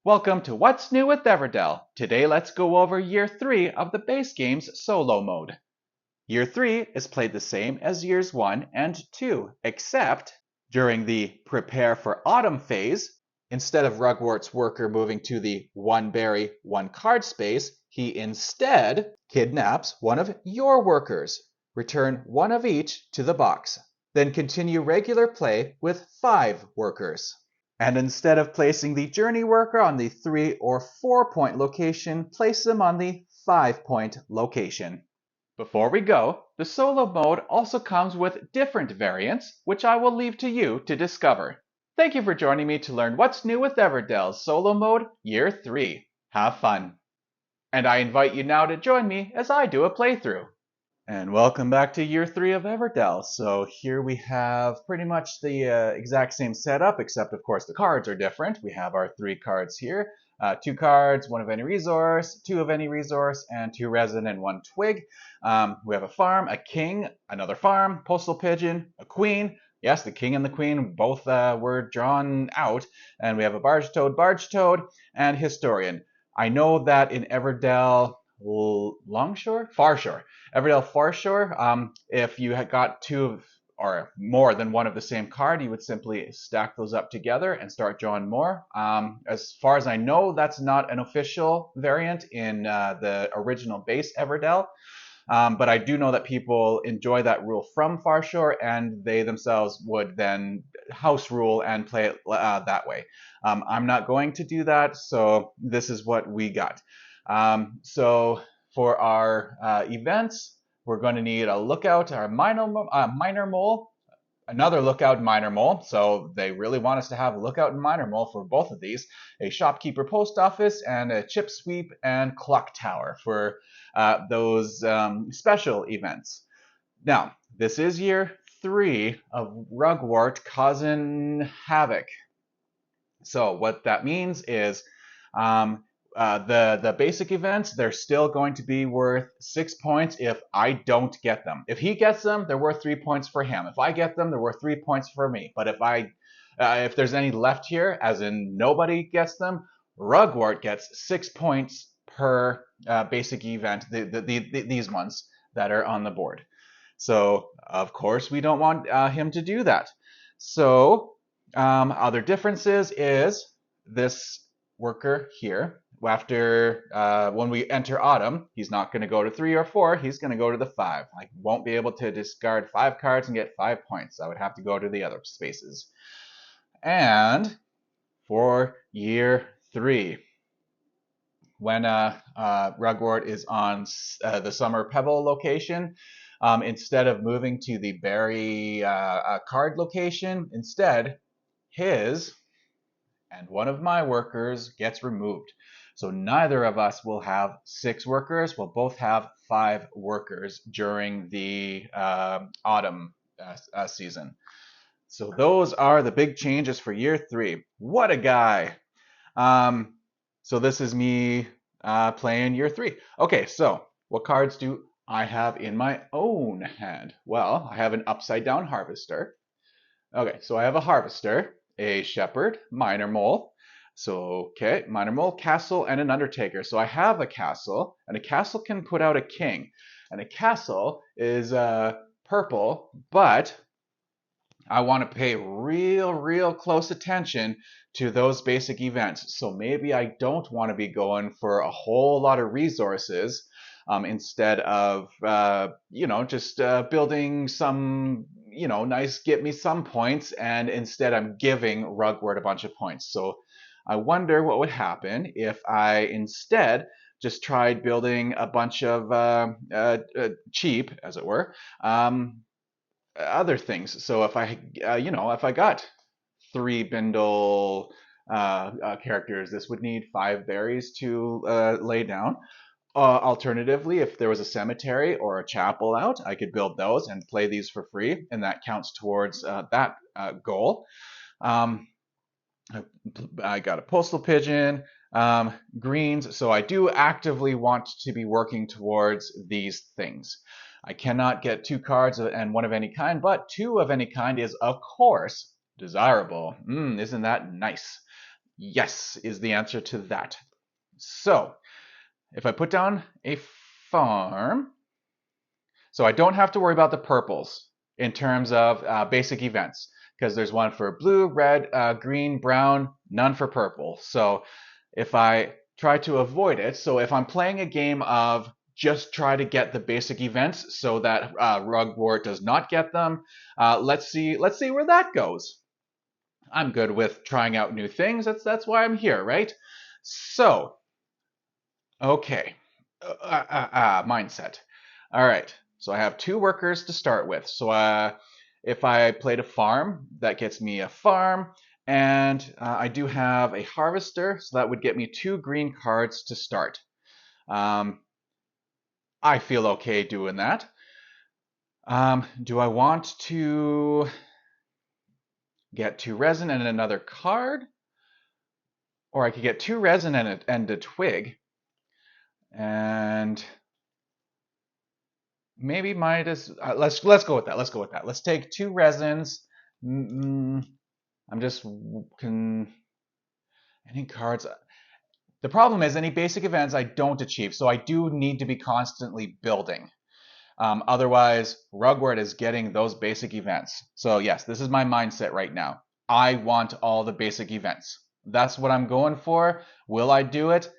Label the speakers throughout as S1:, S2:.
S1: Welcome to What's New with Everdell. Today let's go over Year 3 of the base game's solo mode. Year 3 is played the same as Years 1 and 2, except during the Prepare for Autumn phase, instead of Rugwart's worker moving to the one berry, one card space, he instead kidnaps one of your workers. Return one of each to the box. Then continue regular play with 5 workers. And instead of placing the journey worker on the 3 or 4-point location, place them on the 5-point location. Before we go, the solo mode also comes with different variants, which I will leave to you to discover. Thank you for joining me to learn what's new with Everdell's solo mode Year 3. Have fun! And I invite you now to join me as I do a playthrough. And welcome back to Year 3 of Everdell. So here we have pretty much the exact same setup, except of course the cards are different. We have our 3 cards here. 2 cards, 1 of any resource, 2 of any resource, and 2 resin and 1 twig. We have a farm, a king, another farm, postal pigeon, a queen. Yes, the king and the queen both were drawn out. And we have a barge toad, and historian. I know that in Everdell Longshore? Farshore. Everdell Farshore, if you had got 2 or more than 1 of the same card, you would simply stack those up together and start drawing more. As far as I know, that's not an official variant in the original base Everdell. But I do know that people enjoy that rule from Farshore, and they themselves would then house rule and play it that way. I'm not going to do that, so this is what we got. So for our events, we're going to need a lookout, our minor mole, another lookout minor mole. So they really want us to have a lookout and minor mole for both of these, a shopkeeper post office, and a chip sweep and clock tower for those special events. Now, this is year 3 of Rugwort causing havoc. So what that means is the basic events, they're still going to be worth 6 points if I don't get them. If he gets them, they're worth 3 points for him. If I get them, they're worth 3 points for me. But if there's any left here, as in nobody gets them, Rugwort gets 6 points per basic event. These ones that are on the board. So of course we don't want him to do that. So other differences is this worker here. After when we enter autumn, he's not going to go to 3 or 4. He's going to go to the 5. I won't be able to discard 5 cards and get 5 points. I would have to go to the other spaces. And for year 3, when Rugwort is on the Summer Pebble location, instead of moving to the Berry card location, instead his and one of my workers gets removed. So neither of us will have 6 workers. We'll both have 5 workers during the autumn season. So those are the big changes for year 3. What a guy! So this is me playing year 3. Okay, so what cards do I have in my own hand? Well, I have an upside down harvester. Okay, so I have a harvester, a shepherd, minor mole. So, okay, minor mole, castle, and an undertaker. So I have a castle, and a castle can put out a king. And a castle is purple, but I want to pay real close attention to those basic events. So maybe I don't want to be going for a whole lot of resources instead of, just building some, nice get me some points, and instead I'm giving Rugwort a bunch of points. So I wonder what would happen if I instead just tried building a bunch of cheap, as it were, other things. So if I got 3 bindle characters, this would need 5 berries to lay down. Alternatively, if there was a cemetery or a chapel out, I could build those and play these for free, and that counts towards that goal. I got a postal pigeon, greens, so I do actively want to be working towards these things. I cannot get 2 cards and 1 of any kind, but 2 of any kind is, of course, desirable. Isn't that nice? Yes, is the answer to that. So, if I put down a farm, so I don't have to worry about the purples in terms of basic events, because there's one for blue, red, green, brown, none for purple. So if I try to avoid it, so if I'm playing a game of just try to get the basic events so that Rugwort does not get them, let's see where that goes. I'm good with trying out new things. That's why I'm here, right? So, okay, mindset. All right, so I have 2 workers to start with. So if I played a farm, that gets me a farm, and I do have a harvester, so that would get me 2 green cards to start. I feel okay doing that. Do I want to get 2 resin and another card? Or I could get 2 resin and a twig. And maybe might as let's go with that. Let's go with that. Let's take 2 resins. I'm just any cards. The problem is any basic events I don't achieve, so I do need to be constantly building. Otherwise, Rugwort is getting those basic events. So yes, this is my mindset right now. I want all the basic events. That's what I'm going for. Will I do it?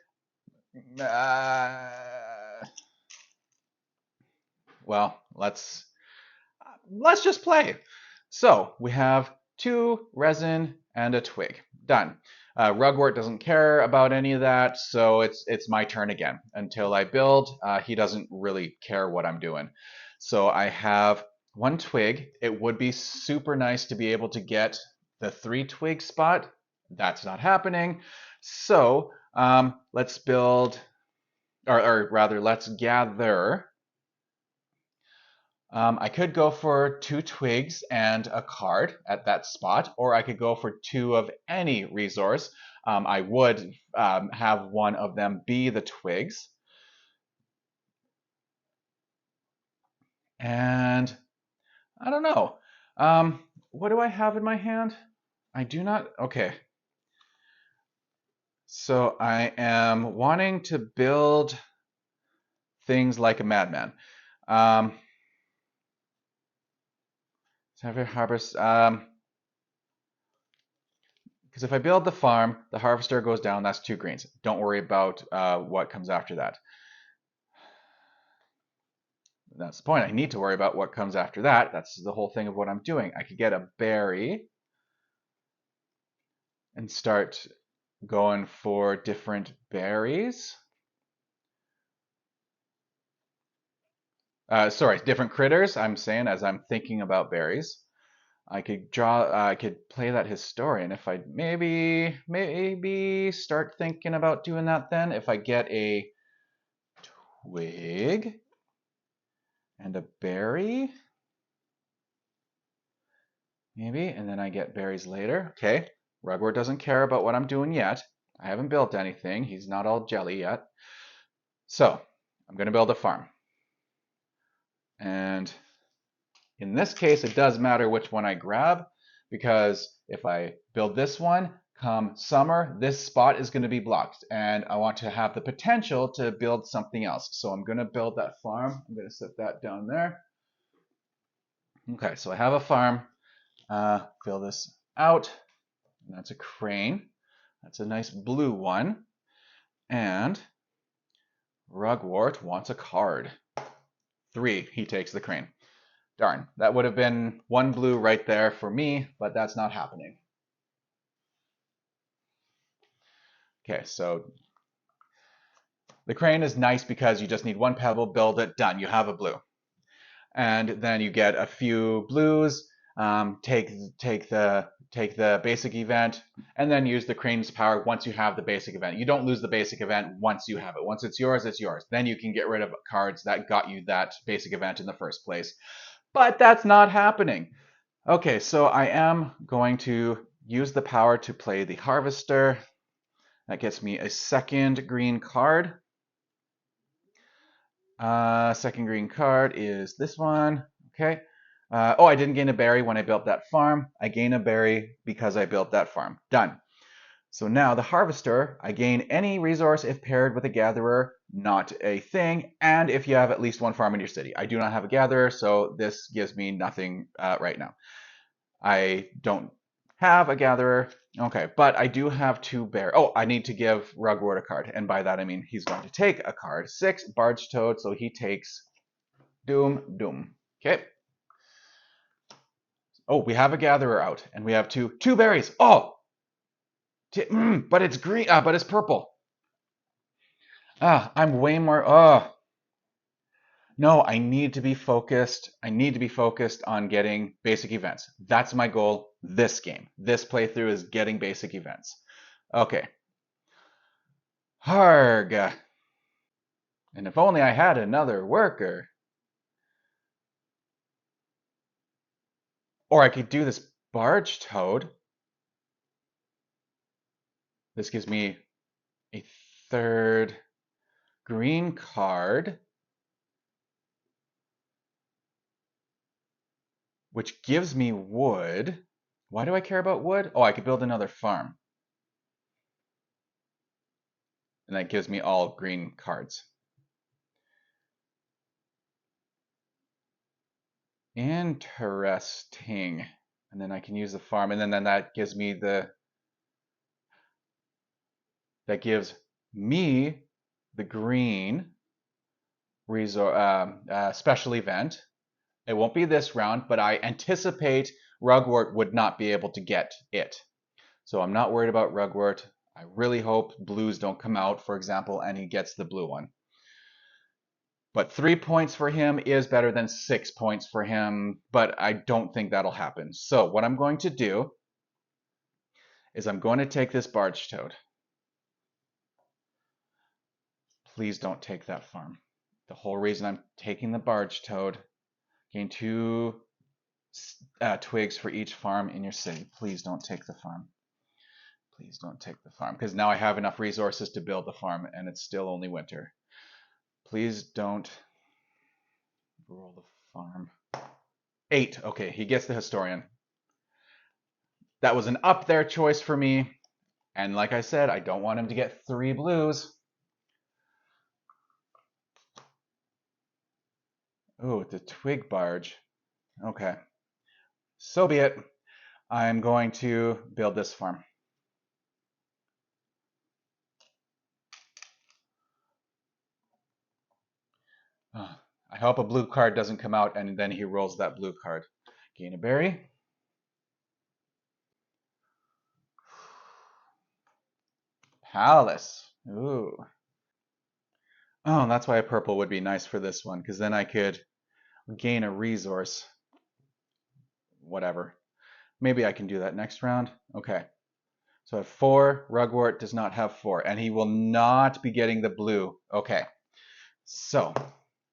S1: Well, let's just play. So we have 2 resin and a twig. Done. Rugwort doesn't care about any of that, so it's my turn again. Until I build, he doesn't really care what I'm doing. So I have 1 twig. It would be super nice to be able to get the 3 twig spot. That's not happening. So let's build, or rather, let's gather. I could go for 2 twigs and a card at that spot, or I could go for 2 of any resource. I would have one of them be the twigs. And I don't know. What do I have in my hand? I do not. Okay. So I am wanting to build things like a madman. Harvest. Because if I build the farm, the harvester goes down, that's 2 greens. Don't worry about what comes after that. That's the point. I need to worry about what comes after that. That's the whole thing of what I'm doing. I could get a berry and start going for different berries. Sorry, different critters, I'm saying, as I'm thinking about berries. I could I could play that historian if I maybe start thinking about doing that then. If I get a twig and a berry, maybe, and then I get berries later. Okay, Rugwort doesn't care about what I'm doing yet. I haven't built anything. He's not all jelly yet. So I'm going to build a farm. And in this case, it does matter which one I grab, because if I build this one, come summer, this spot is going to be blocked, and I want to have the potential to build something else. So I'm going to build that farm. I'm going to set that down there. Okay, so I have a farm. Fill this out. And that's a crane. That's a nice blue one. And Rugwort wants a card. 3, he takes the crane. Darn, that would have been 1 blue right there for me, but that's not happening. Okay, so the crane is nice because you just need 1 pebble, build it, done, you have a blue. And then you get a few blues, take the basic event, and then use the crane's power once you have the basic event. You don't lose the basic event once you have it. Once it's yours, it's yours. Then you can get rid of cards that got you that basic event in the first place. But that's not happening. Okay, so I am going to use the power to play the harvester. That gets me a 2nd green card. Second green card is this one. Okay. Oh, I didn't gain a berry when I built that farm. I gain a berry because I built that farm. Done. So now the harvester, I gain any resource if paired with a gatherer, not a thing, and if you have at least one farm in your city. I do not have a gatherer, so this gives me nothing right now. I don't have a gatherer. Okay, but I do have two bear. Oh, I need to give Rugwort a card, and by that I mean he's going to take a card. 6, Barge Toad, so he takes Doom. Okay. Oh, we have a gatherer out, and we have two berries. Oh, but it's green. But it's purple. I'm way more. No, I need to be focused. I need to be focused on getting basic events. That's my goal this game. This playthrough is getting basic events. Okay. Harg. And if only I had another worker. Or I could do this barge toad. This gives me a third green card, which gives me wood. Why do I care about wood? Oh, I could build another farm. And that gives me all green cards. Interesting. And then I can use the farm, and then that gives me the green special event. It won't be this round, but I anticipate Rugwort would not be able to get it. So I'm not worried about Rugwort. I really hope blues don't come out, for example, and he gets the blue one. But 3 points for him is better than 6 points for him, but I don't think that'll happen. So what I'm going to do is I'm going to take this barge toad. Please don't take that farm. The whole reason I'm taking the barge toad, gain 2 twigs for each farm in your city. Please don't take the farm. Please don't take the farm, because now I have enough resources to build the farm, and it's still only winter. Please don't roll the farm. 8. Okay, he gets the historian. That was an up there choice for me. And like I said, I don't want him to get 3 blues. Oh, the twig barge. Okay. So be it. I'm going to build this farm. I hope a blue card doesn't come out and then he rolls that blue card. Gain a berry. Palace. Ooh. Oh, that's why a purple would be nice for this one, because then I could gain a resource. Whatever. Maybe I can do that next round. Okay. So I have 4. Rugwort does not have 4, and he will not be getting the blue. Okay. So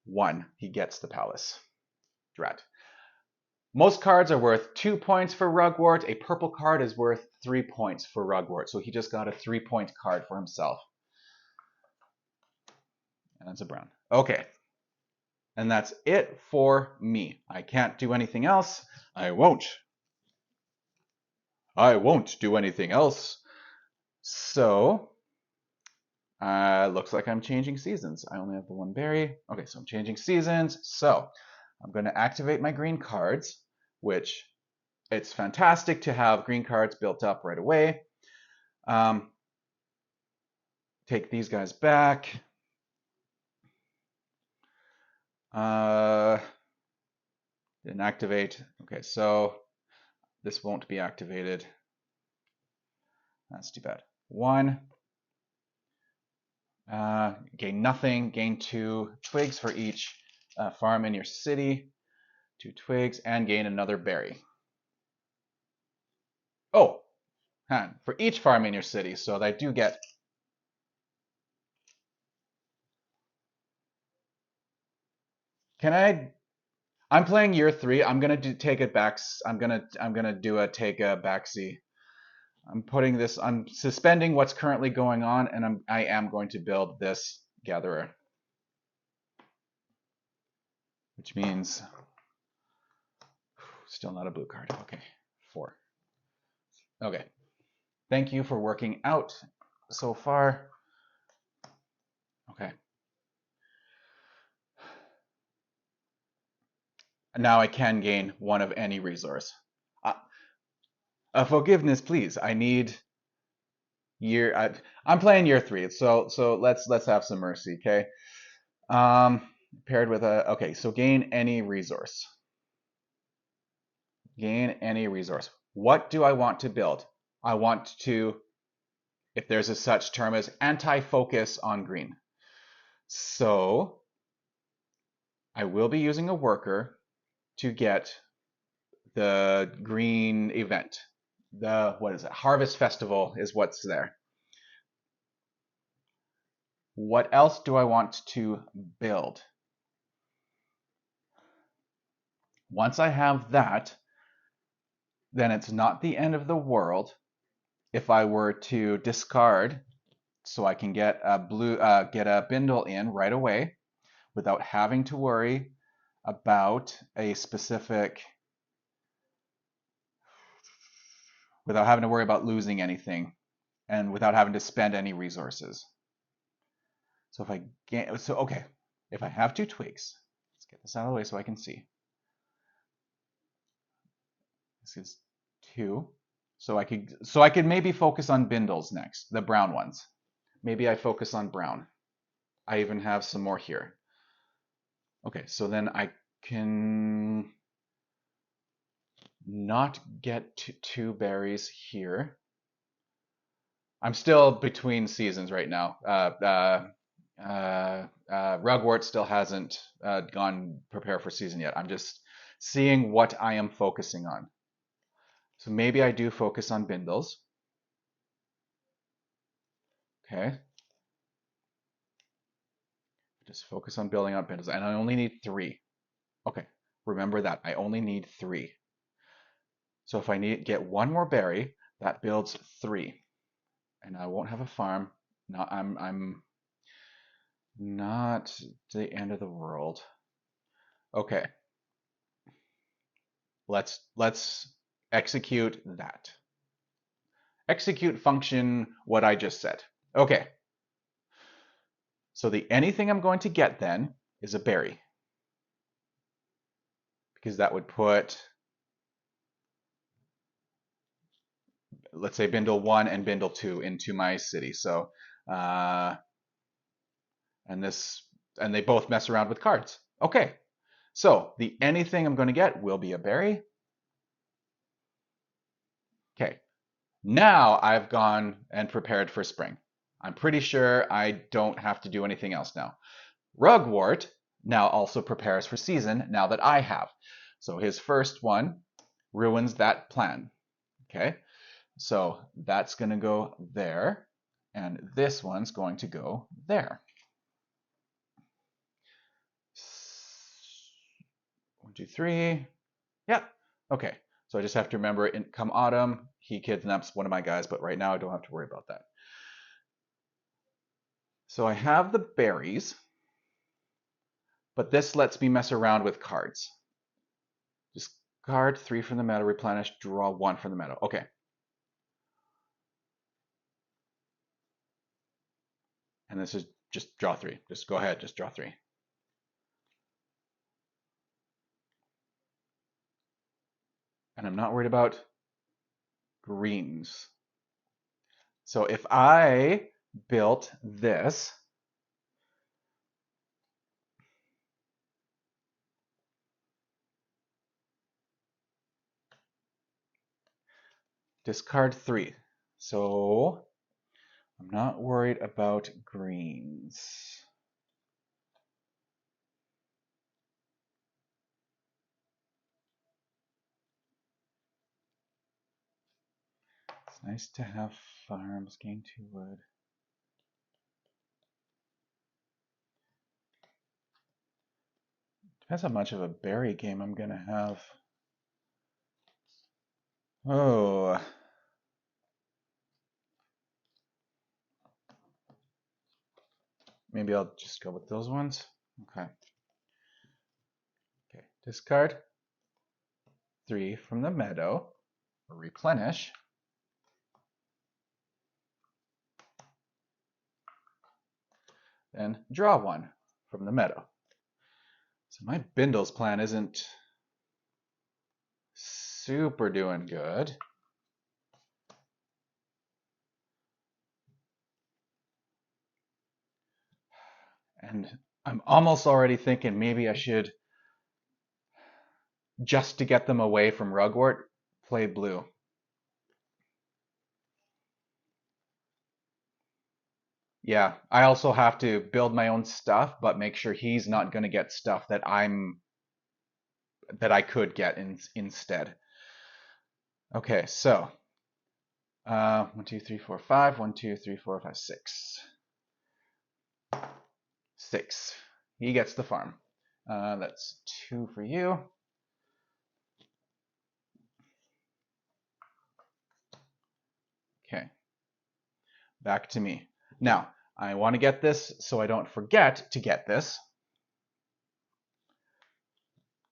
S1: 1, he gets the palace. Drat. Most cards are worth 2 points for Rugwort. A purple card is worth 3 points for Rugwort. So he just got a 3-point card for himself. And that's a brown. Okay. And that's it for me. I can't do anything else. I won't do anything else. So, looks like I'm changing seasons. I only have the 1 berry. Okay, so I'm changing seasons. So, I'm going to activate my green cards, which it's fantastic to have green cards built up right away. Take these guys back. Didn't activate. Okay, so this won't be activated. That's too bad. 1. Gain nothing. Gain 2 twigs for each farm in your city. 2 twigs, and gain another berry. Oh, for each farm in your city, so I do get. Can I? I'm playing year 3. I'm gonna take it back. I'm gonna do a take a backseat. I'm suspending what's currently going on, and I am going to build this gatherer, which means still not a blue card. Okay, 4. Okay. Thank you for working out so far. Okay. Now I can gain one of any resource. Forgiveness, please. I need I'm playing year 3, so let's have some mercy, okay? Um, Paired with a okay. So gain any resource. Gain any resource. What do I want to build? I want to, if there's a such term as anti-focus on green. So I will be using a worker to get the green event. The, what is it? Harvest Festival is what's there. What else do I want to build? Once I have that, then it's not the end of the world if I were to discard, so I can get a get a bindle in right away without having to worry about a specific, without having to worry about losing anything, and without having to spend any resources. So if I get, so okay, if I have 2 twigs, let's get this out of the way so I can see. This is 2. So I could maybe focus on bindles next, the brown ones. Maybe I focus on brown. I even have some more here. Okay, so then I can not get 2 berries here. I'm still between seasons right now. Rugwort still hasn't gone prepare for season yet. I'm just seeing what I am focusing on. So maybe I do focus on bindles. Okay. Just focus on building up bindles. And I only need 3. Okay. Remember that. I only need 3. So if I get 1 more berry, that builds 3. And I won't have a farm. No, I'm not the end of the world. Okay. Let's execute that. Execute function what I just said. Okay. So the anything I'm going to get then is a berry. Because that would put, let's say, bindle 1 and bindle 2 into my city. So and they both mess around with cards. Okay. So the anything I'm going to get will be a berry. Okay. Now I've gone and prepared for spring. I'm pretty sure I don't have to do anything else now. Rugwort now also prepares for season now that I have. So his first one ruins that plan. Okay, so that's going to go there, and this one's going to go there. 1, 2, 3. Yeah. Okay. So I just have to remember, come autumn, he kidnaps one of my guys, but right now I don't have to worry about that. So I have the berries, but this lets me mess around with cards. Discard 3 from the meadow, replenish, draw 1 from the meadow. Okay. And this is just draw 3. Just go ahead, just draw 3. And I'm not worried about greens. So if I built this, discard 3. So I'm not worried about greens. It's nice to have farms, gain 2 wood. Depends how much of a berry game I'm gonna have. Oh. Maybe I'll just go with those ones. Okay. Okay, discard 3 from the meadow, or replenish. then draw one from the meadow. So my Bindle's plan isn't super doing good. And I'm almost already thinking maybe I should, just to get them away from Rugwort, play blue. Yeah, I also have to build my own stuff, but make sure he's not going to get stuff that I could get instead. Okay, so 1, 2, 3, 4, 5. 1, 2, 3, 4, 5, 6. 6. He gets the farm. That's 2 for you. Okay, back to me. Now, I want to get this so I don't forget to get this.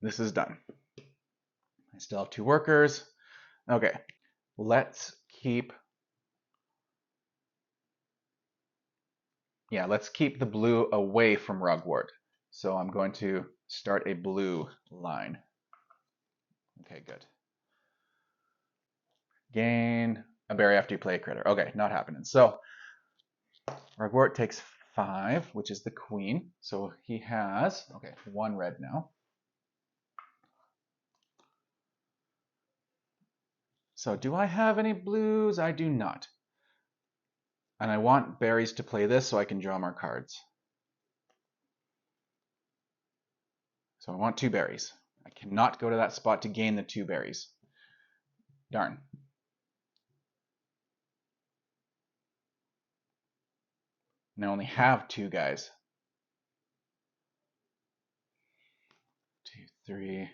S1: This is done. I still have 2 workers. Okay, let's keep the blue away from Rugwort. So I'm going to start a blue line. Okay, good. Gain a berry after you play a critter. Okay, not happening. So Rugwort takes 5, which is the queen. So he has, okay, 1 red now. So do I have any blues? I do not. And I want berries to play this so I can draw more cards. So I want 2 berries. I cannot go to that spot to gain the 2 berries. Darn. And I only have 2 guys. 2, 3.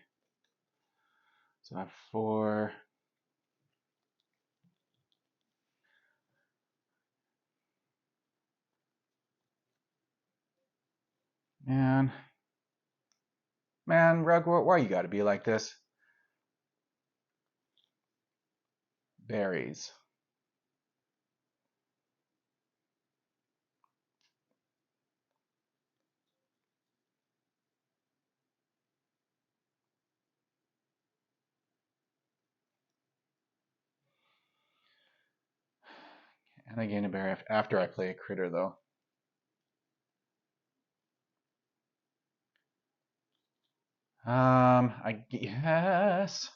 S1: So I have 4. Man, Rugwort, why you gotta be like this? Berries. And I gain a berry after I play a critter, though. I guess.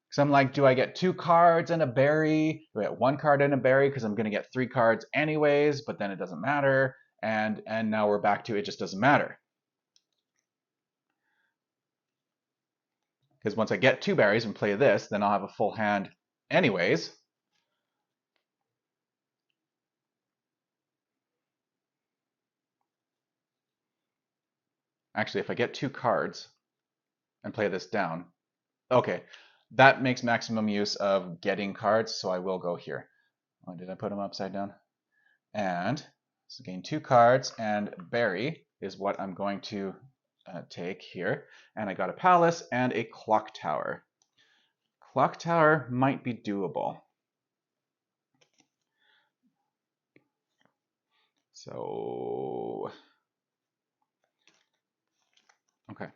S1: Because I'm like, do I get 2 cards and a berry? Do I get 1 card and a berry? Because I'm going to get 3 cards anyways, but then it doesn't matter. And now we're back to it just doesn't matter. Because once I get 2 berries and play this, then I'll have a full hand anyways. Actually, if I get 2 cards and play this down, okay, that makes maximum use of getting cards, so I will go here. Oh, did I put them upside down? And so gain 2 cards, and berry is what I'm going to take here. And I got a palace and a clock tower. Clock tower might be doable. So, okay,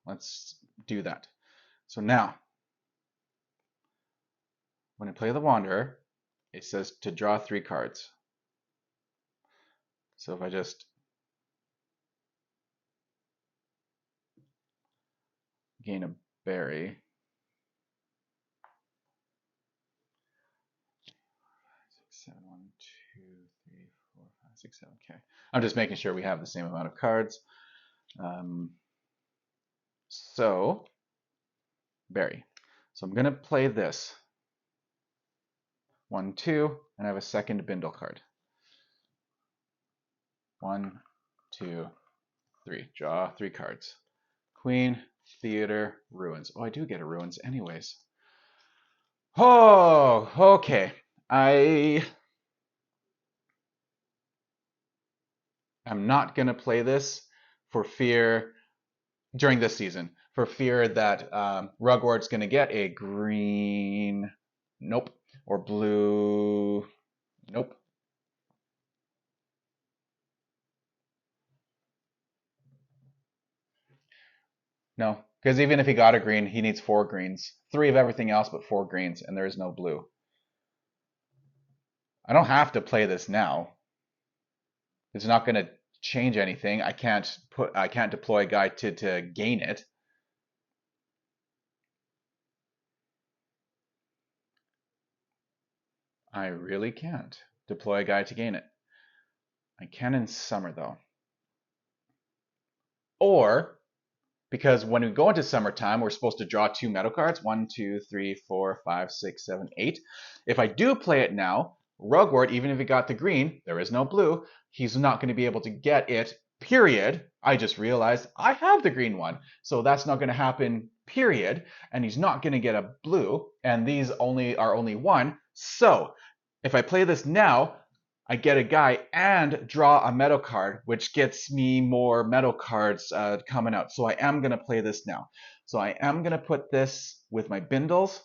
S1: let's do that. So now, when I play the Wanderer, it says to draw 3 cards. So if I just gain a berry, 7, 1, 2, 3, 4, 5, 6, 7. Okay, I'm just making sure we have the same amount of cards. So berry. So I'm gonna play this 1, 2, and I have a second Bindle card. 1, 2, 3. Draw 3 cards. Queen, Theater, Ruins. Oh, I do get a Ruins anyways. Oh, okay. I'm not gonna play this for fear during this season, for fear that Rugwart's gonna get a green, nope, or blue, nope. No, because even if he got a green, he needs 4 greens. 3 of everything else but 4 greens, and there is no blue. I don't have to play this now. It's not going to change anything. I can't deploy a guy to gain it. I really can't deploy a guy to gain it. I can in summer though. Or because when we go into summertime, we're supposed to draw 2 metal cards. 1, 2, 3, 4, 5, 6, 7, 8. If I do play it now, Rugwort, even if he got the green, there is no blue, he's not going to be able to get it, period. I just realized I have the green one. So that's not going to happen, period. And he's not going to get a blue. And these are only 1. So if I play this now, I get a guy and draw a metal card, which gets me more metal cards coming out. So I am going to play this now. So I am going to put this with my bindles.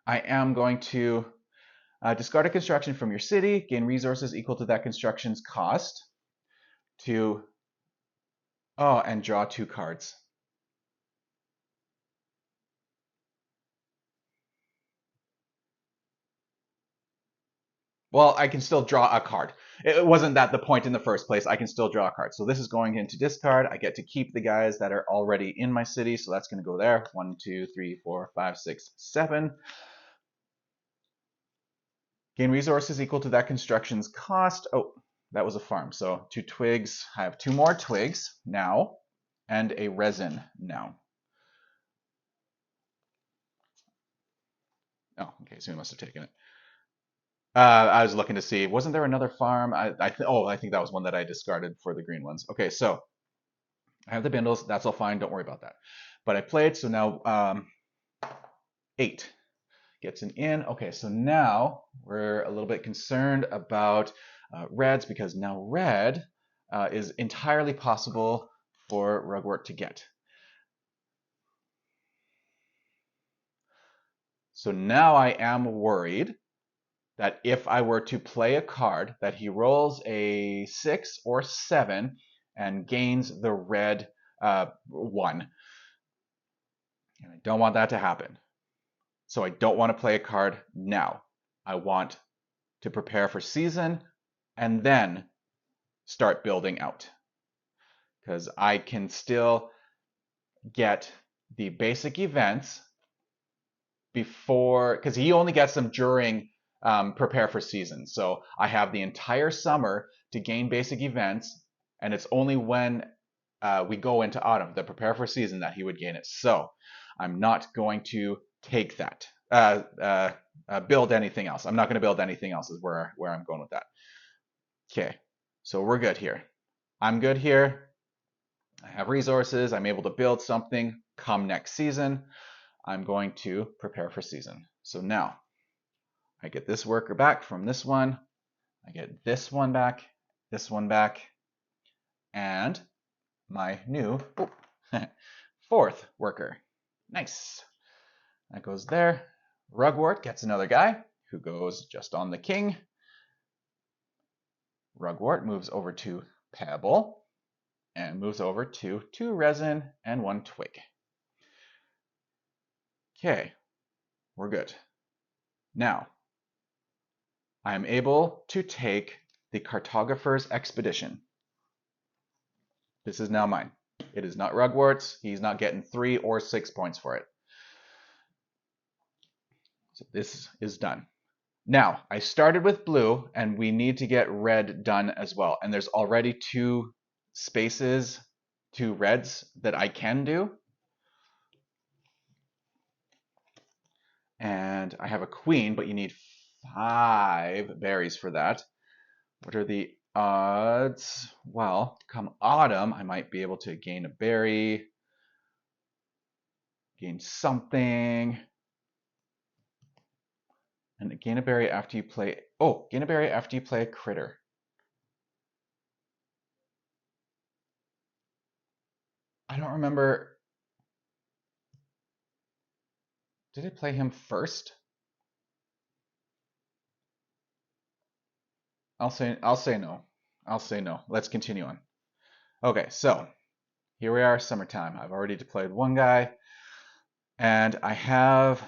S1: I am going to discard a construction from your city, gain resources equal to that construction's cost and draw 2 cards. Well, I can still draw a card. It wasn't that the point in the first place. I can still draw a card. So this is going into discard. I get to keep the guys that are already in my city. So that's going to go there. 1, 2, 3, 4, 5, 6, 7. Gain resources equal to that construction's cost. Oh, that was a farm. So 2 twigs. I have 2 more twigs now and a resin now. Oh, okay. So we must have taken it. I was looking to see, wasn't there another farm? I think that was one that I discarded for the green ones. Okay, so I have the bindles. That's all fine. Don't worry about that. But I played, so now 8 gets an in. Okay, so now we're a little bit concerned about reds because now red is entirely possible for Rugwort to get. So now I am worried that if I were to play a card, that he rolls a 6 or 7 and gains the red 1. And I don't want that to happen. So I don't want to play a card now. I want to prepare for season and then start building out. Because I can still get the basic events before, because he only gets them during prepare for season. So I have the entire summer to gain basic events, and it's only when we go into autumn, the prepare for season, that he would gain it. So I'm not going to take that, build anything else. I'm not going to build anything else is where I'm going with that. Okay, so we're good here. I'm good here. I have resources. I'm able to build something come next season. I'm going to prepare for season. So now I get this worker back from this one. I get this one back, and my new 4th worker. Nice. That goes there. Rugwort gets another guy who goes just on the king. Rugwort moves over to Pebble and moves over to 2 resin and 1 twig. Okay, we're good. Now, I am able to take the Cartographer's Expedition. This is now mine. It is not Rugwort's. He's not getting 3 or 6 points for it. So this is done. Now, I started with blue, and we need to get red done as well. And there's already 2 spaces, 2 reds that I can do. And I have a queen, but you need 5 berries for that. What are the odds? Well, come autumn, I might be able to gain a berry, gain something, and gain a berry after you play. Oh, gain a berry after you play a critter. I don't remember. Did I play him first? I'll say no. Let's continue on. Okay, so here we are, summertime. I've already deployed one guy, and I have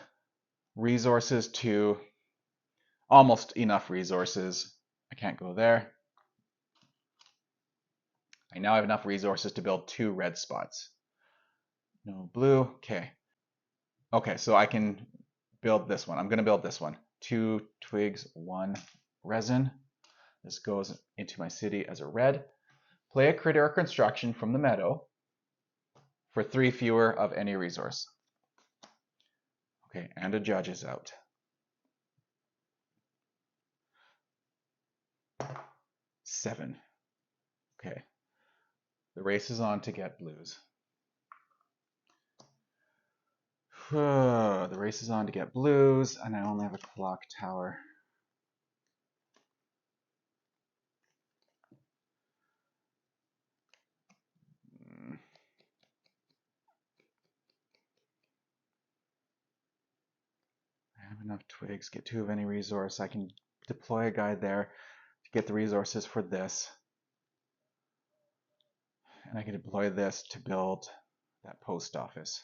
S1: resources to almost enough resources. I can't go there. I now have enough resources to build 2 red spots. No blue. Okay. Okay, so I can build this one. I'm going to build this one. 2 twigs, 1 resin. This goes into my city as a red. Play a critter or construction from the meadow for 3 fewer of any resource. Okay, and a judge is out. Seven. Okay. The race is on to get blues. The race is on to get blues, and I only have a clock tower. I have enough twigs, get 2 of any resource. I can deploy a guy there to get the resources for this. And I can deploy this to build that post office.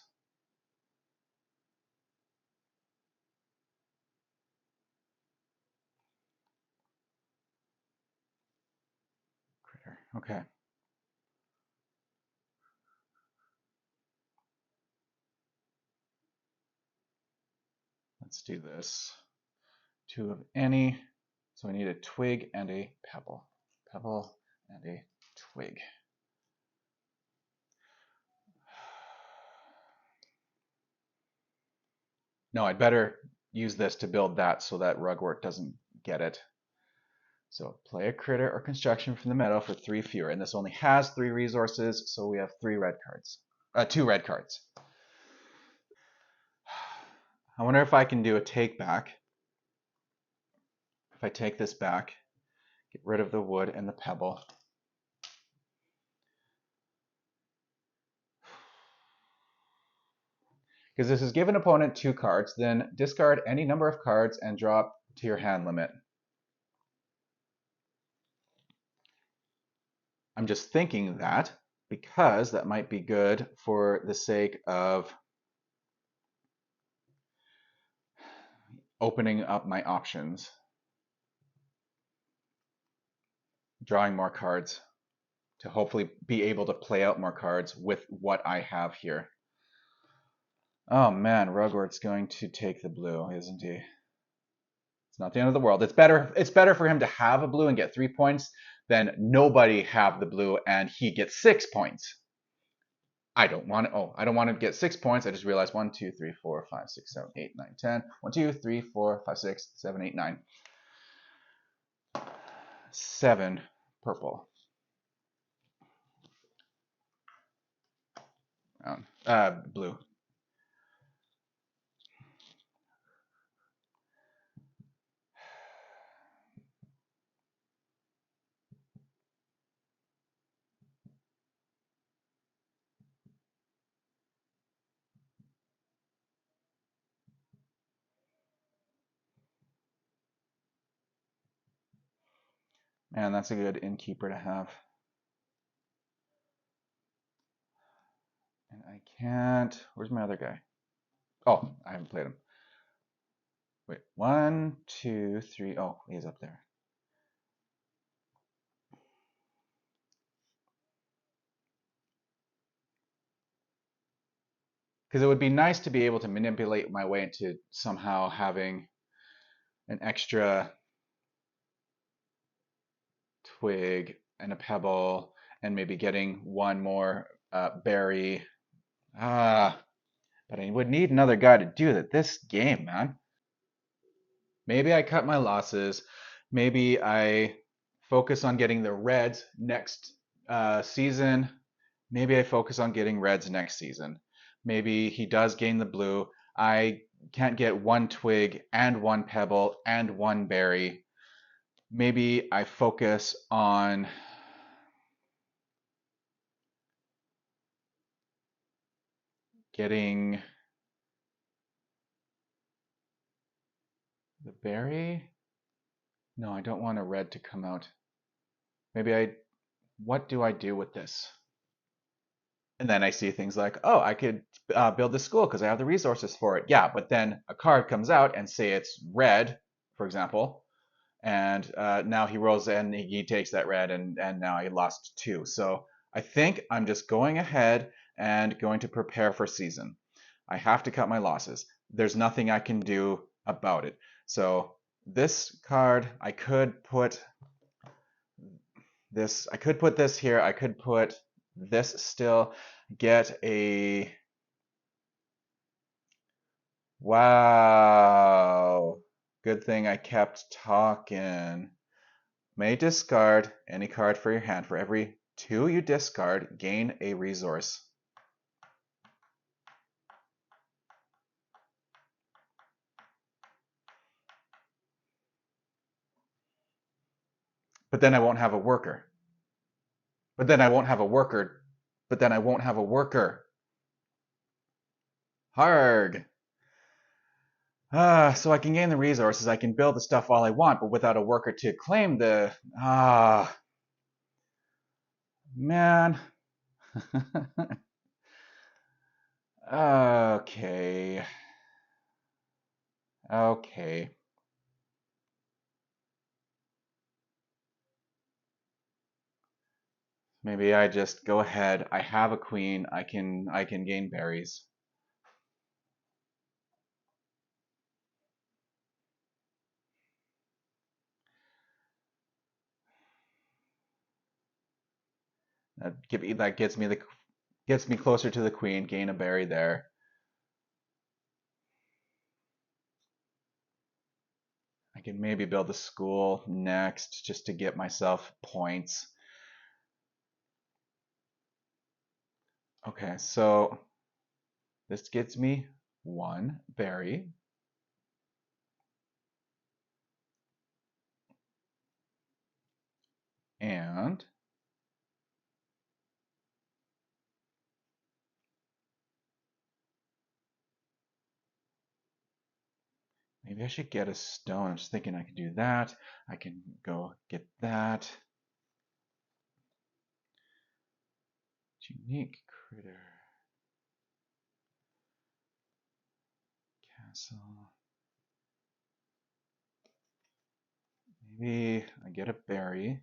S1: Critter. Okay. Let's do this. 2 of any. So I need a twig and a pebble. Pebble and a twig. No, I'd better use this to build that so that rugwort doesn't get it. So play a critter or construction from the meadow for 3 fewer. And this only has 3 resources, so we have 3 red cards. 2 red cards. I wonder if I can do a take back. If I take this back, get rid of the wood and the pebble. Because this is give an opponent 2 cards, then discard any number of cards and drop to your hand limit. I'm just thinking that because that might be good for the sake of opening up my options, drawing more cards to hopefully be able to play out more cards with what I have here. Oh man, Rugwart's going to take the blue, isn't he? It's not the end of the world. It's better for him to have a blue and get 3 points than nobody have the blue and he gets 6 points. I don't want to get 6 points. I just realized 1, 2, 3, 4, 5, 6, 7, 8, 9, 10. 1, 2, 3, 4, 5, 6, 7, 8, 9. 7 purple. Blue. Man, that's a good innkeeper to have. And I can't. Where's my other guy? Oh, I haven't played him. Wait, 1, 2, 3. Oh, he's up there. Because it would be nice to be able to manipulate my way into somehow having an extra twig and a pebble and maybe getting 1 more berry. But I would need another guy to do that this game, man. Maybe I cut my losses. Maybe I focus on getting the reds next season. Maybe I focus on getting reds next season. Maybe he does gain the blue. I can't get 1 twig and 1 pebble and 1 berry. Maybe I focus on getting the berry. No, I don't want a red to come out. Maybe what do I do with this? And then I see things like, oh, I could build this school because I have the resources for it. Yeah, but then a card comes out and say it's red, for example, and now he rolls and he takes that red, and now I lost 2. So I think I'm just going ahead and going to prepare for season. I have to cut my losses. There's nothing I can do about it. So this card, I could put this here. I could put this still, get a, wow. Good thing I kept talking. May discard any card for your hand. For every 2 you discard, gain a resource. But then I won't have a worker. But then I won't have a worker. But then I won't have a worker. Hard. So I can gain the resources. I can build the stuff all I want, but without a worker to claim the... man. Okay. Okay. Maybe I just go ahead. I have a queen. I can gain berries. That gets me closer to the queen. Gain a berry there. I can maybe build a school next just to get myself points. Okay, so this gets me 1 berry. And maybe I should get a stone. I'm just thinking I could do that. I can go get that. Unique critter. Castle. Maybe I get a berry.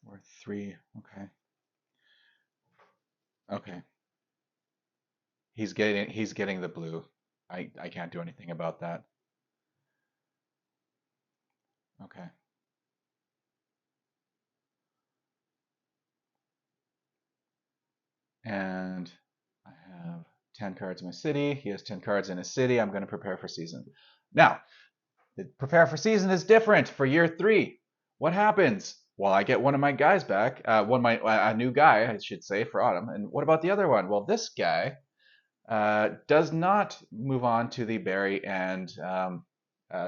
S1: Worth 3. Okay. Okay. He's getting the blue. I can't do anything about that. Okay. And I have 10 cards in my city. He has 10 cards in his city. I'm going to prepare for season. Now, the prepare for season is different for year 3. What happens? Well, I get one of my guys back. A new guy, I should say, for autumn. And what about the other one? Well, this guy does not move on to the berry and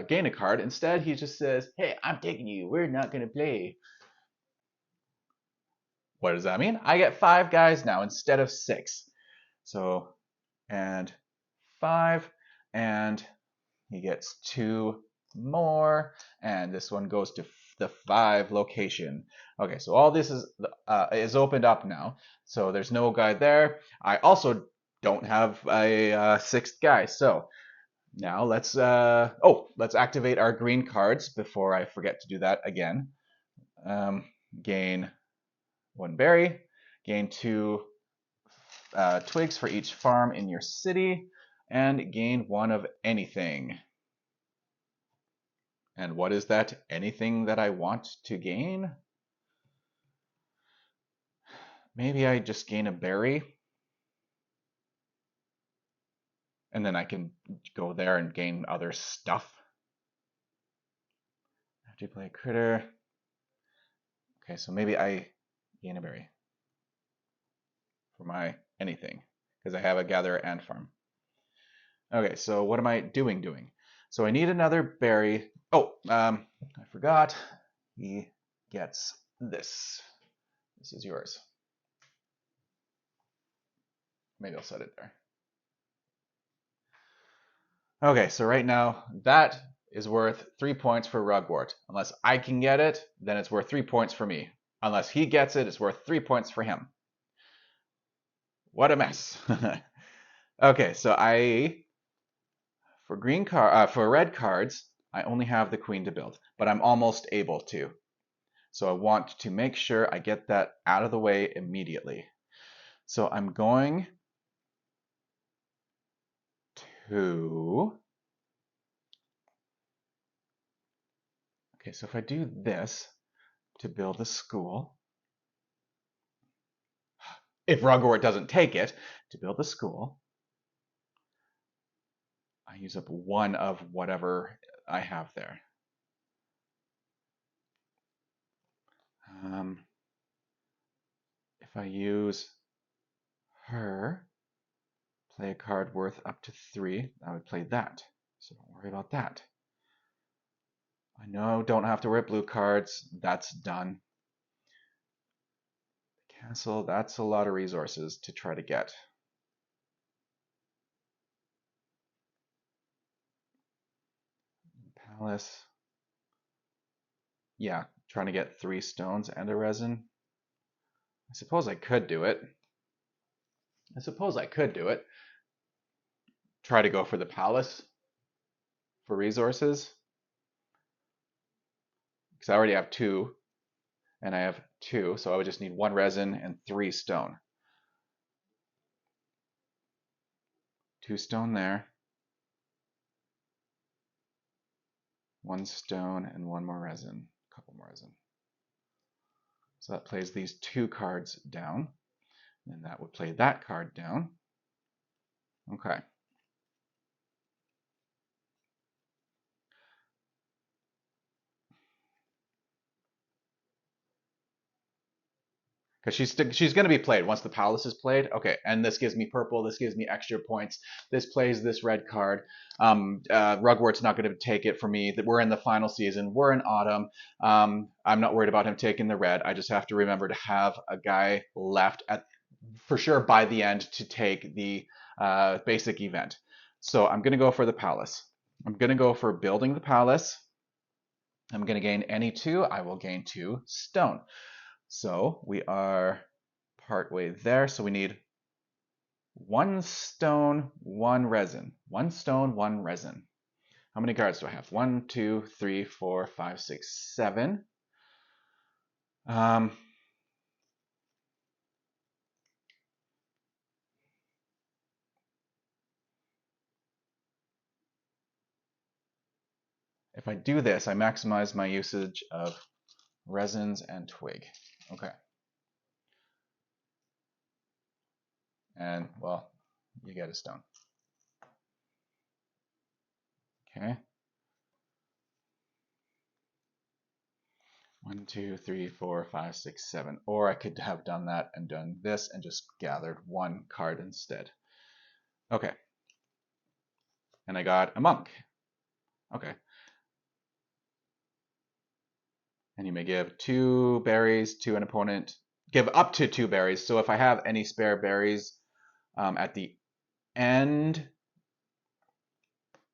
S1: gain a card. Instead, he just says, "Hey, I'm taking you. We're not going to play." What does that mean? I get 5 guys now instead of 6. So, and 5, and he gets 2 more, and this one goes to the 5 location. Okay, so all this is opened up now. So there's no guy there. I also don't have a 6th guy. So now let's activate our green cards before I forget to do that again. Gain 1 berry, gain 2 twigs for each farm in your city, and gain 1 of anything. And what is that anything that I want to gain? Maybe I just gain a berry. And then I can go there and gain other stuff. After you play a critter. Okay, so maybe I gain a berry for my anything, because I have a gatherer and farm. Okay, so what am I doing? So I need another berry. Oh, I forgot. He gets this. This is yours. Maybe I'll set it there. Okay, so right now that is worth 3 points for Rugwort. Unless I can get it, then it's worth 3 points for me. Unless he gets it, it's worth 3 points for him. What a mess. Okay, so for red cards, I only have the queen to build, but I'm almost able to. So I want to make sure I get that out of the way immediately. So I'm going to... Okay, so if I do this to build a school, if Rugwort doesn't take it, to build a school, I use up one of whatever I have there. If I use her, play a card worth up to 3, I would play that. So don't worry about that. I know, don't have to worry about blue cards. That's done. Castle, that's a lot of resources to try to get. Palace. Yeah, trying to get 3 stones and a resin. I suppose I could do it. Try to go for the palace for resources. Because I already have 2, and I have 2, so I would just need 1 resin and 3 stone. 2 stone there. 1 stone and 1 more resin. A couple more resin. So that plays these 2 cards down. And that would play that card down. Okay. Because she's going to be played once the palace is played. Okay, and this gives me purple. This gives me extra points. This plays this red card. Rugwort's not going to take it for me. We're in the final season. We're in autumn. I'm not worried about him taking the red. I just have to remember to have a guy left for sure by the end to take the basic event. So I'm going to go for the palace. I'm going to go for building the palace. I'm going to gain any 2. I will gain 2 stone. So we are partway there. So we need 1 stone, 1 resin. 1 stone, 1 resin. How many cards do I have? 1, 2, 3, 4, 5, 6, 7. If I do this, I maximize my usage of resins and twig. Okay. And, well, you get a stone. Okay. 1, 2, 3, 4, 5, 6, 7. Or I could have done that and done this and just gathered 1 card instead. Okay. And I got a monk. Okay. And you may give 2 berries to an opponent. Give up to 2 berries. So if I have any spare berries at the end,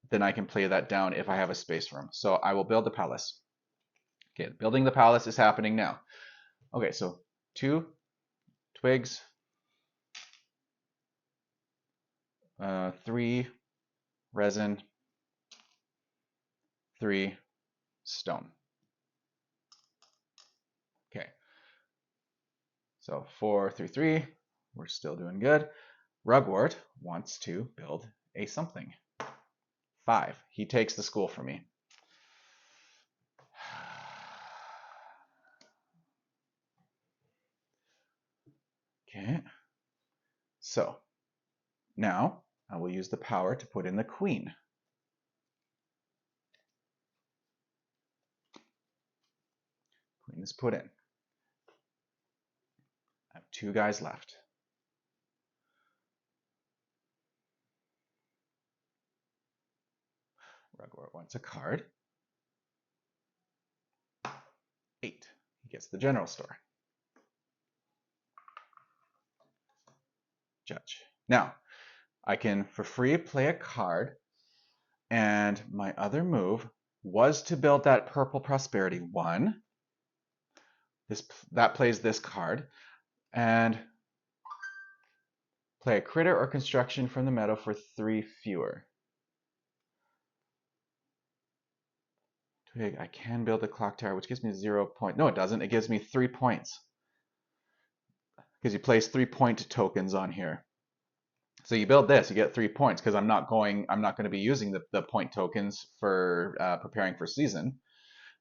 S1: then I can play that down if I have a space room. So I will build the palace. Okay, building the palace is happening now. Okay, so 2 twigs, 3 resin, 3 stone. Okay, so 4 through 3, we're still doing good. Rugwort wants to build a something. 5. He takes the school for me. Okay, so now I will use the power to put in the queen. Queen is put in. I have 2 guys left. Rugwort wants a card. 8. He gets the general store. Judge. Now, I can, for free, play a card And my other move was to build that purple prosperity 1. That plays this card. And play a critter or construction from the meadow for 3 fewer. I can build a clock tower, which gives me 0 point. No, it doesn't. It gives me 3 points. Because you place 3-point tokens on here. So you build this, you get 3 points, because I'm not going to be using the point tokens for preparing for season.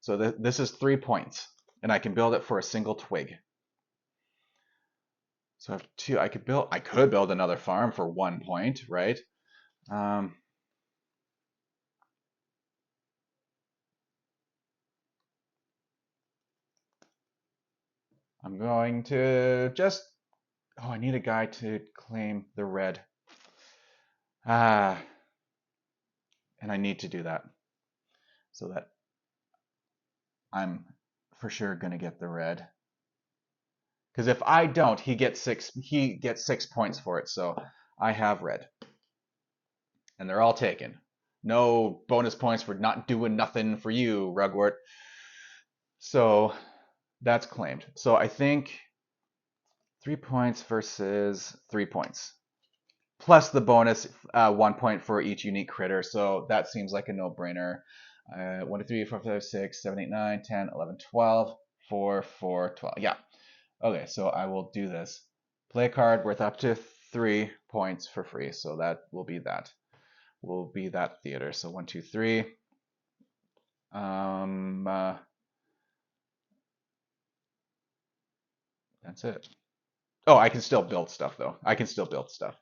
S1: So this is 3 points, and I can build it for a single twig. So I have 2. I could build another farm for 1 point, right? I'm going to just. Oh, I need a guy to claim the red. And I need to do that so that I'm for sure gonna get the red. Because if I don't, he gets 6 points for it. So I have red. And they're all taken. No bonus points for not doing nothing for you, Rugwort. So that's claimed. So I think 3 points versus 3 points. Plus the bonus 1 point for each unique critter. So that seems like a no-brainer. 1, 2, 3, 4, 5, 6, 7, 8, 9, 10, 11, 12. 4, 4, 12. Yeah. Okay, so I will do this. Play a card worth up to 3 points for free. So that will be that. Will be that theater. So 1, 2, 3. That's it. Oh, I can still build stuff though. I can still build stuff.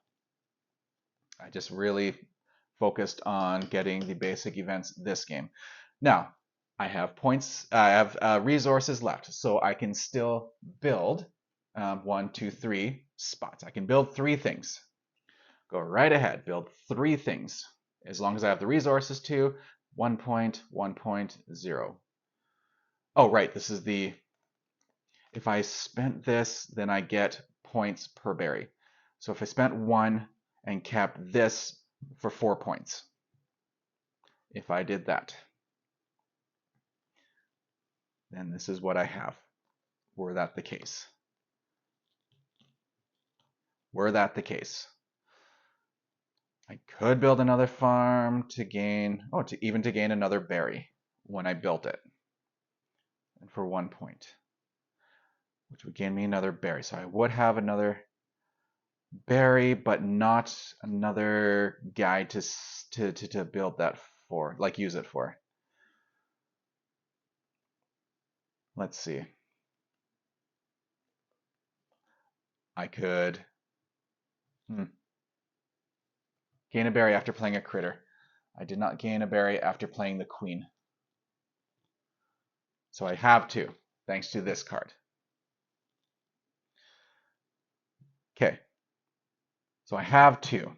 S1: I just really focused on getting the basic events this game. Now, I have points, I have resources left, so I can still build 1, 2, 3 spots. I can build 3 things. Go right ahead, build 3 things. As long as I have the resources to, 1 point, 1.0. Oh, right, this is the, if I spent this, then I get points per berry. So if I spent 1 and kept this for 4 points, if I did that, then this is what I have, were that the case. Were that the case. I could build another farm to gain, even to gain another berry when I built it. And for 1 point, which would gain me another berry. So I would have another berry, but not another guy to build that for, like use it for. Let's see. I could gain a berry after playing a critter. I did not gain a berry after playing the queen. So I have 2, thanks to this card. Okay. So I have 2.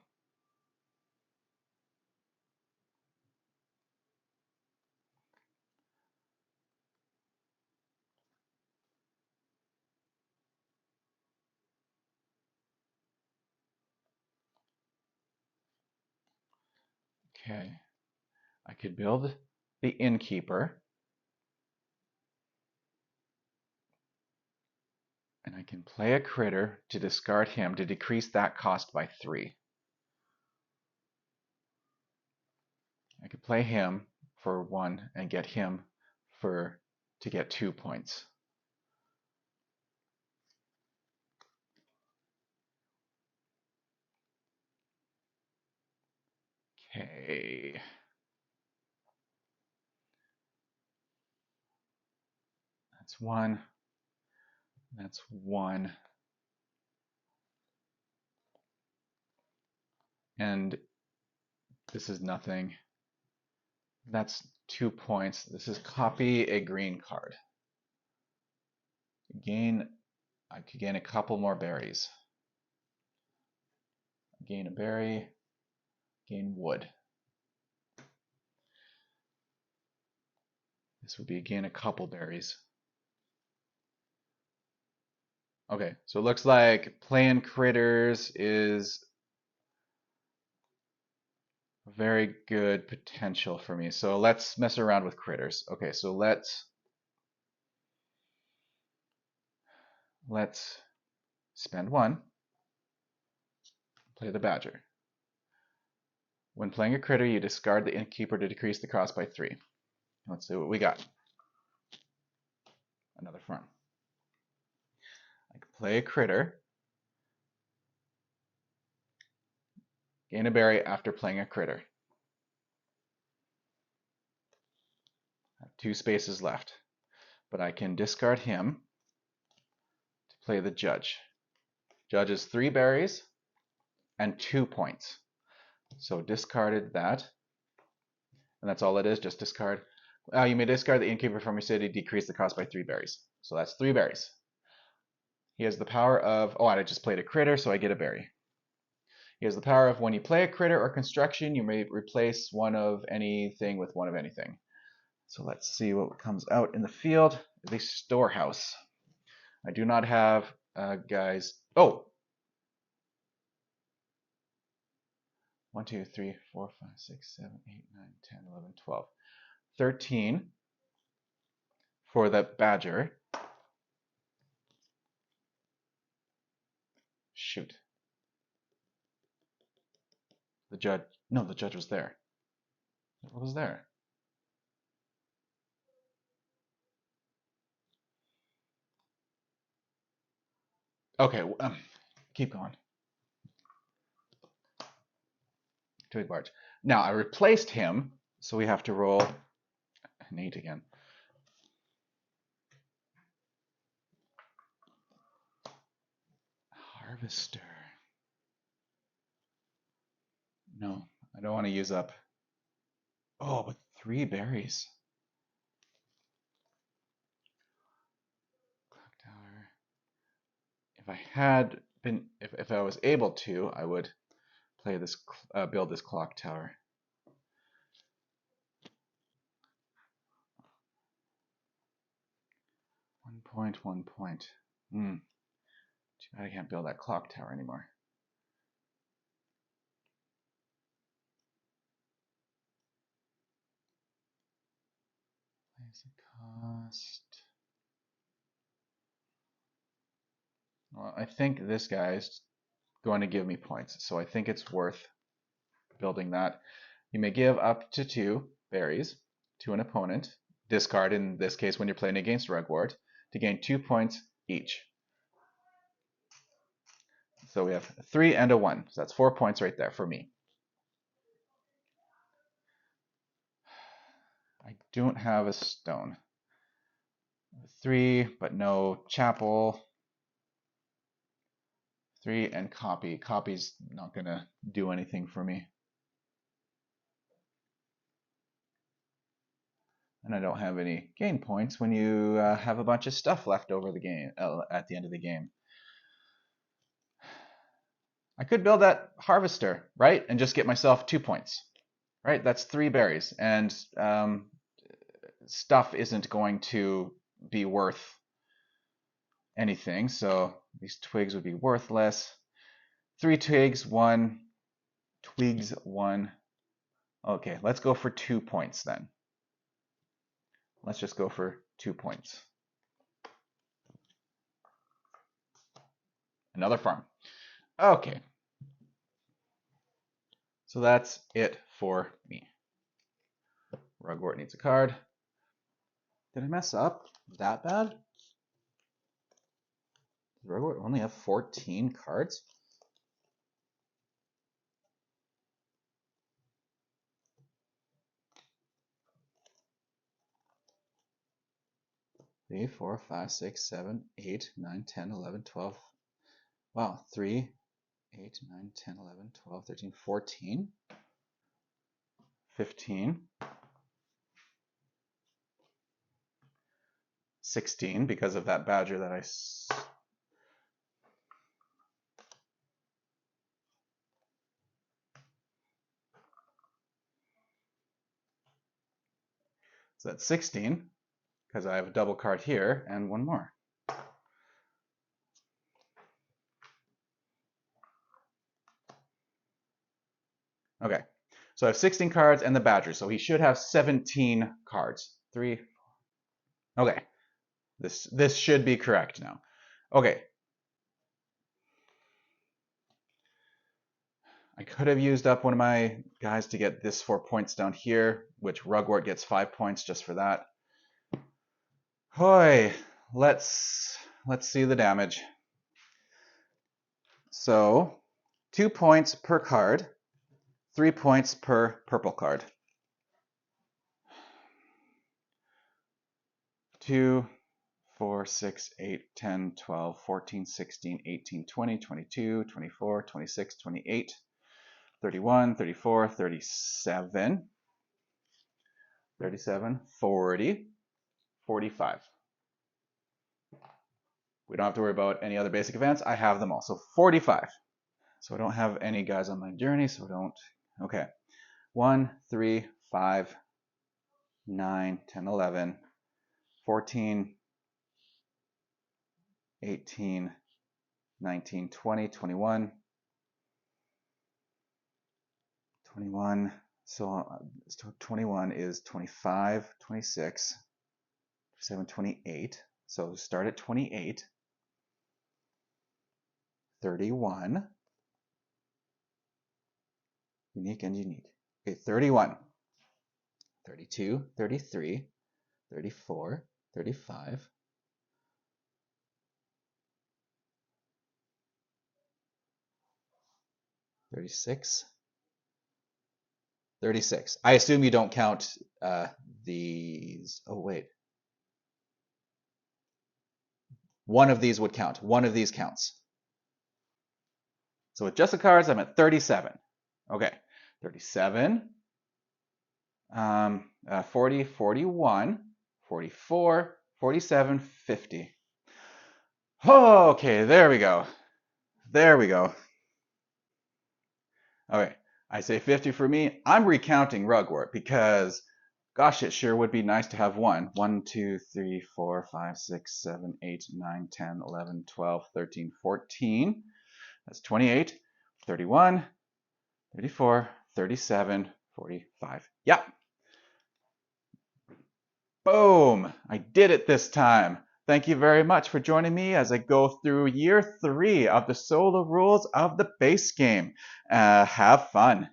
S1: Okay. I could build the innkeeper. And I can play a critter to discard him to decrease that cost by 3. I could play him for 1 and get him to get 2 points. Okay. That's 1. That's 1. And this is nothing. That's 2 points. This is copy a green card. I could gain a couple more berries. Gain a berry. Gain wood. This would be gain a couple berries. Okay, so it looks like playing critters is Very good potential for me. So let's mess around with critters. Okay, so let's spend one, play the badger. When playing a critter, you discard the innkeeper to decrease the cost by 3. Let's see what we got. Another farm. I can play a critter, gain a berry after playing a critter. I have 2 spaces left, but I can discard him to play the judge. Judge is 3 berries and 2 points. So discarded that, and that's all it is, just discard. You may discard the innkeeper from your city, decrease the cost by 3 berries. So that's 3 berries. He has the power of, oh, I just played a critter, so I get a berry. He has the power of when you play a critter or construction, you may replace one of anything with one of anything. So let's see what comes out in the field. The storehouse. I do not have guys. Oh! 1, 2, 3, 4, 5, 6, 7, 8, 9, 10, 11, 12. 13 for the badger. Shoot. The judge. No, the judge was there. What was there? Okay, keep going. Twig barge. Now I replaced him, so we have to roll an 8 again. Harvester. No, I don't want to use up. Oh, but 3 berries. Clock tower. If I had been, if I was able to, I would play this, build this clock tower. One point. Too bad I can't build that clock tower anymore. Place a cost. Well, I think this guy's going to give me points, so I think it's worth building that. You may give up to 2 berries to an opponent. Discard in this case when you're playing against Rugwort to gain 2 points each. So we have 3 and a 1. So that's 4 points right there for me. I don't have a stone. 3, but no chapel. 3 and copy. Copy's not going to do anything for me. And I don't have any gain points when you have a bunch of stuff left over the game at the end of the game. I could build that harvester, right? And just get myself 2 points, right? That's 3 berries. And stuff isn't going to be worth anything. So these twigs would be worthless. 3 twigs, 1. Twigs, 1. Okay, let's go for 2 points then. Let's just go for 2 points. Another farm. Okay. So that's it for me. Rugwort needs a card. Did I mess up that bad? Does Rugwort only have 14 cards? Three, 4, 5, 6, 7, 8, 9, 10, 11, 12. Wow, 3, 8, 9, 10, 11, 12, 13, 14, 15, 16 because of that badger that I... So that's 16 because I have a double card here and one more. Okay, So I have 16 cards and the Badger. So he should have 17 cards. 3. Okay. This should be correct now. Okay. I could have used up one of my guys to get this 4 points down here, which Rugwort gets 5 points just for that. Hoy, let's see the damage. So 2 points per card, 3 points per purple card. 2, 4, 6, 8, 10, 12, 14, 16, 18, 20, 22, 24, 26, 28, 31, 34, 37, 37, 40, 45. We don't have to worry about any other basic events. I have them all. So 45. So I don't have any guys on my journey, so I don't. Okay. 1, 3, 5, 9, 10, 11, 14, 18, 19, 20, 21, 21. So 21 is 25, 26, 27, 28. So start at 28. 31. Unique and unique. Okay, 31. 32, 33, 34, 35. 36. 36. I assume you don't count these. Oh, wait. One of these would count. One of these counts. So with just the cards, I'm at 37. Okay. 37. 40, 41, 44, 47, 50. Oh, okay, there we go. There we go. Okay, I say 50 for me. I'm recounting Rugwort because, gosh, it sure would be nice to have one. 1, 2, 3, 4, 5, 6, 7, 8, 9, 10, 11, 12, 13, 14. That's 28, 31, 34, 37, 45. Yep. Boom! I did it this time. Thank you very much for joining me as I go through year 3 of the solo rules of the base game. Have fun.